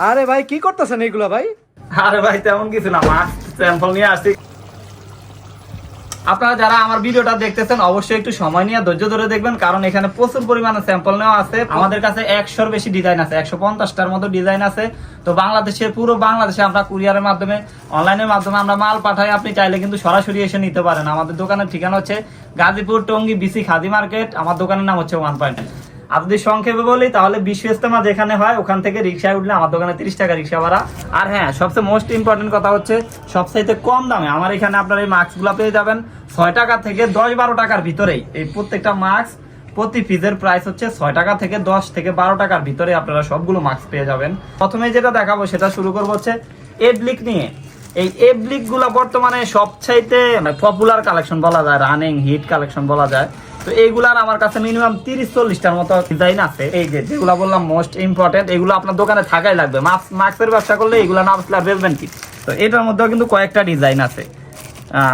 আরে ভাই কি করতেছেন এইগুলো ভাই? আরে ভাই তেমন কিছু না, মাস্ক স্যাম্পল নিয়ে আসছি। আপনারা যারা আমার ভিডিওটা দেখতেছেন অবশ্যই একটু সময় নিয়ে ধৈর্য ধরে দেখবেন, কারণ এখানে প্রচুর পরিমাণে স্যাম্পল নেওয়া আছে। আমাদের কাছে 100-র বেশি ডিজাইন আছে, 150টার মতো ডিজাইন আছে। তো পুরো বাংলাদেশে আমরা কুরিয়ারের মাধ্যমে, অনলাইনের মাধ্যমে আমরা মাল পাঠাই। আপনি চাইলে কিন্তু সরাসরি এসে নিতে পারেন। আমাদের দোকানের ঠিকানা হচ্ছে গাজীপুর টঙ্গী বিসি খাদি মার্কেট। আমার দোকানের নাম হচ্ছে 1 পয়েন্ট। আর যদি সংক্ষেপে বলি তাহলে বিশ্ব ইজতেমা যেখানে হয় ওখান থেকে রিক্সায় উঠলে আমার দোকানে 30 টাকা রিক্সা ভাড়া। আর হ্যাঁ, সবচেয়ে মোস্ট ইম্পর্টেন্ট কথা হচ্ছে সবচাইতে কম দামে আমার এখানে আপনার এই মাস্কগুলো পেয়ে যাবেন 6 টাকা থেকে 10-12 টাকার ভিতরেই। এই প্রত্যেকটা মাস্ক প্রতি পিসের প্রাইস হচ্ছে 6 টাকা থেকে 10 থেকে 12 টাকার ভিতরে আপনারা সবগুলো মাস্ক পেয়ে যাবেন। প্রথমে যেটা দেখাবো সেটা শুরু করবো হচ্ছে এবলিক নিয়ে। এই এবলিক গুলা বর্তমানে সবচাইতে পপুলার কালেকশন বলা যায়, রানিং হিট কালেকশন বলা যায়। তো এইগুলার আমার কাছে মিনিমাম 30-40টার মতো ডিজাইন আছে। এই যেগুলো বললাম মোস্ট ইম্পর্টেন্ট, এগুলো আপনার দোকানে থাকাই লাগবে। মাস্কের ব্যবসা করলে এগুলো না আসলে বেচবেন কি? তো এটার মধ্যেও কিন্তু কয়েকটা ডিজাইন আছে।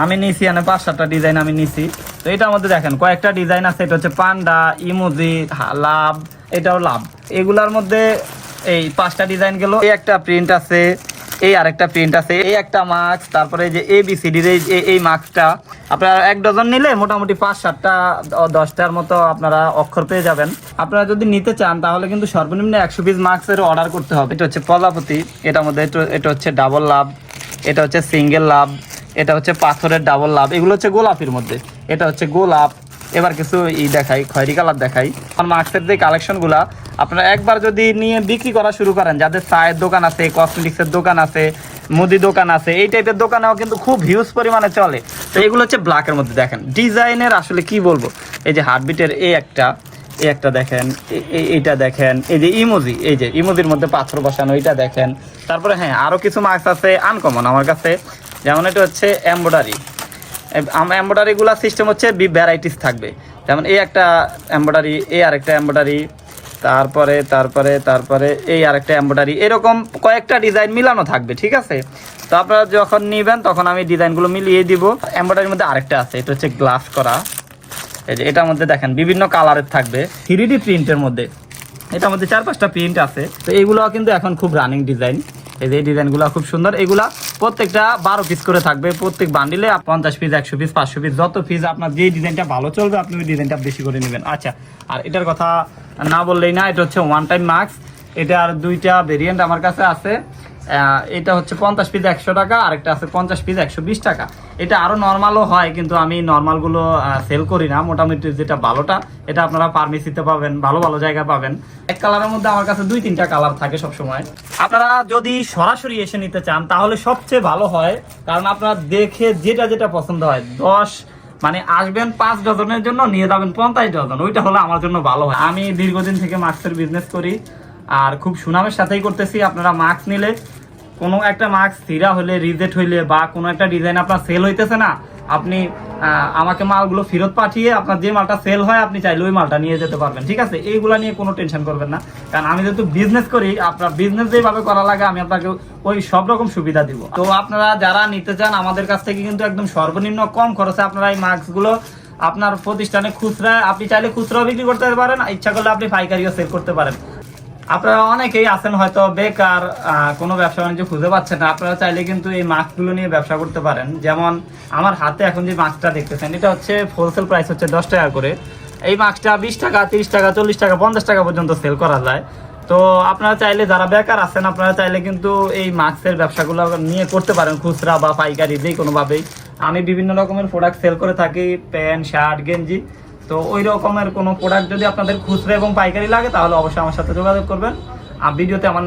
আমি নিছি 5-7টা ডিজাইন আমি নিছি। তো এটার মধ্যে দেখেন কয়েকটা ডিজাইন আছে। এটা হচ্ছে পান্ডা, ইমোজি, লাভ, এটাও লাভ। এগুলার মধ্যে এই 5টা ডিজাইন গেল। এই একটা প্রিন্ট আছে, এই আরেকটা প্রিন্ট আছে, এই একটা মাস্ক, তারপরে যে ABCD এই মাস্কটা আপনারা 1 ডজন নিলে মোটামুটি 5-7টা 10টার মতো আপনারা অক্ষর পেয়ে যাবেন। আপনারা যদি নিতে চান তাহলে কিন্তু সর্বনিম্ন 100 পিস মাস্কের অর্ডার করতে হবে। এটা হচ্ছে প্রজাপতি, এটার মধ্যে এটা হচ্ছে ডাবল লাভ, এটা হচ্ছে সিঙ্গেল লাভ, এটা হচ্ছে পাথরের ডাবল লাভ, এগুলো হচ্ছে গোলাপির মধ্যে, এটা হচ্ছে গোলাপ। এবার কিছু দেখাই, খয়েরি কালার দেখাই। আমার মাস্কের যে কালেকশনগুলা আপনারা একবার যদি নিয়ে বিক্রি করা শুরু করেন, যাদের চায়ের দোকান আছে, কসমেটিক্সের দোকান আছে, মুদি দোকান আছে, এই টাইপের দোকানেও কিন্তু খুব হিউজ পরিমাণে চলে। তো এগুলো হচ্ছে ব্ল্যাকের মধ্যে। দেখেন ডিজাইনের আসলে কি বলবো, এই যে হার্টবিটের এই একটা দেখেন, এইটা দেখেন, এই যে ইমোজি, এই যে ইমোজির মধ্যে পাথর বসানো, এইটা দেখেন। তারপরে হ্যাঁ, আরও কিছু মাস্ক আছে আনকমন আমার কাছে, যেমন এটা হচ্ছে এমব্রয়ডারি। এমব্রয়ডারিগুলা সিস্টেম হচ্ছে ভ্যারাইটিস থাকবে। যেমন এই একটা এমব্রয়ডারি, এই আরেকটা এমব্রয়ডারি, তারপরে এই আরেকটা এমব্রয়ডারি, এরকম কয়েকটা ডিজাইন মিলানো থাকবে, ঠিক আছে? তো আপনারা যখন নেবেন তখন আমি ডিজাইনগুলো মিলিয়ে দিব। এমব্রয়ডারির মধ্যে আরেকটা আছে, এটা হচ্ছে গ্লাস করা। এই যে এটার মধ্যে দেখেন বিভিন্ন কালারের থাকবে, 3D প্রিন্টের মধ্যে। এটার মধ্যে 4-5টা প্রিন্ট আছে। তো এইগুলো কিন্তু এখন খুব রানিং ডিজাইন। এই যে ডিজাইনগুলো খুব সুন্দর। এগুলা প্রত্যেকটা 12 পিস করে থাকবে, প্রত্যেক বান্ডিলে 50 পিস, 100 পিস, 500 পিস, যত পিস আপনার যে ডিজাইনটা ভালো চলবে আপনি ওই ডিজাইনটা বেশি করে নেবেন। আচ্ছা, আর এটার কথা না বললেই না, এটা হচ্ছে 1 টাইম মাস্ক। এটার 2টা ভেরিয়েন্ট আমার কাছে আছে। এটা হচ্ছে 50 পিস 100 টাকা, আরেকটা আছে 50 পিস 120 টাকা। এটা আরও নর্মালও হয়, কিন্তু আমি নর্মালগুলো সেল করি না। মোটামুটি যেটা ভালোটা এটা আপনারা ফার্মেসিতে পাবেন, ভালো ভালো জায়গায় পাবেন। এক কালারের মধ্যে আমার কাছে 2-3টা কালার থাকে সবসময়। আপনারা যদি সরাসরি এসে নিতে চান তাহলে সবচেয়ে ভালো হয়, কারণ আপনারা দেখে যেটা পছন্দ হয়, আসবেন 5 ডজনের জন্য নিয়ে যাবেন 50 ডজন, ওইটা হলে আমার জন্য ভালো হয়। আমি দীর্ঘদিন থেকে মাস্কের বিজনেস করি আর খুব সুনামের সাথেই করতেছি। আপনারা মাস্ক নিলে কোনো একটা মাস্ক ছিঁড়া হলে, রিজেক্ট হইলে, বা কোনো একটা ডিজাইন আপনার সেল হইতেছে না, আপনি আমাকে মালগুলো ফেরত পাঠিয়ে আপনার যে মালটা সেল হয় আপনি চাইলে ওই মালটা নিয়ে যেতে পারবেন, ঠিক আছে? এইগুলা নিয়ে কোনো টেনশন করবেন না, কারণ আমি যেহেতু বিজনেস করি, আপনার বিজনেস যেভাবে করা লাগে আমি আপনাকে ওই সব রকম সুবিধা দিব। তো আপনারা যারা নিতে চান আমাদের কাছ থেকে কিন্তু একদম সর্বনিম্ন কম খরচে আপনারা এই মাস্কগুলো আপনার প্রতিষ্ঠানে খুচরা, আপনি চাইলে খুচরাও বিক্রি করতে পারেন, ইচ্ছা করলে আপনি পাইকারিও সেল করতে পারেন। আপনারা অনেকেই আছেন হয়তো বেকার, কোনো ব্যবসা বাণিজ্য খুঁজে পাচ্ছেন না, আপনারা চাইলে কিন্তু এই মাস্কগুলো নিয়ে ব্যবসা করতে পারেন। যেমন আমার হাতে এখন যে মাস্কটা দেখতেছেন, এটা হচ্ছে হোলসেল প্রাইস হচ্ছে 10 টাকা করে। এই মাস্কটা 20 টাকা, 30 টাকা, 40 টাকা, 50 টাকা পর্যন্ত সেল করা যায়। তো আপনারা চাইলে, যারা বেকার আছেন, আপনারা চাইলে কিন্তু এই মাস্কের ব্যবসাগুলো নিয়ে করতে পারেন, খুচরা বা পাইকারি যে কোনোভাবেই। আমি বিভিন্ন রকমের প্রোডাক্ট সেল করে থাকি, প্যান্ট, শার্ট, গেঞ্জি। তো ওই রকমের কোনো প্রোডাক্ট যদি আপনাদের খুচরা এবং পাইকারি লাগে তাহলে অবশ্যই আমার সাথে যোগাযোগ করবেন। আর ভিডিওতে আমার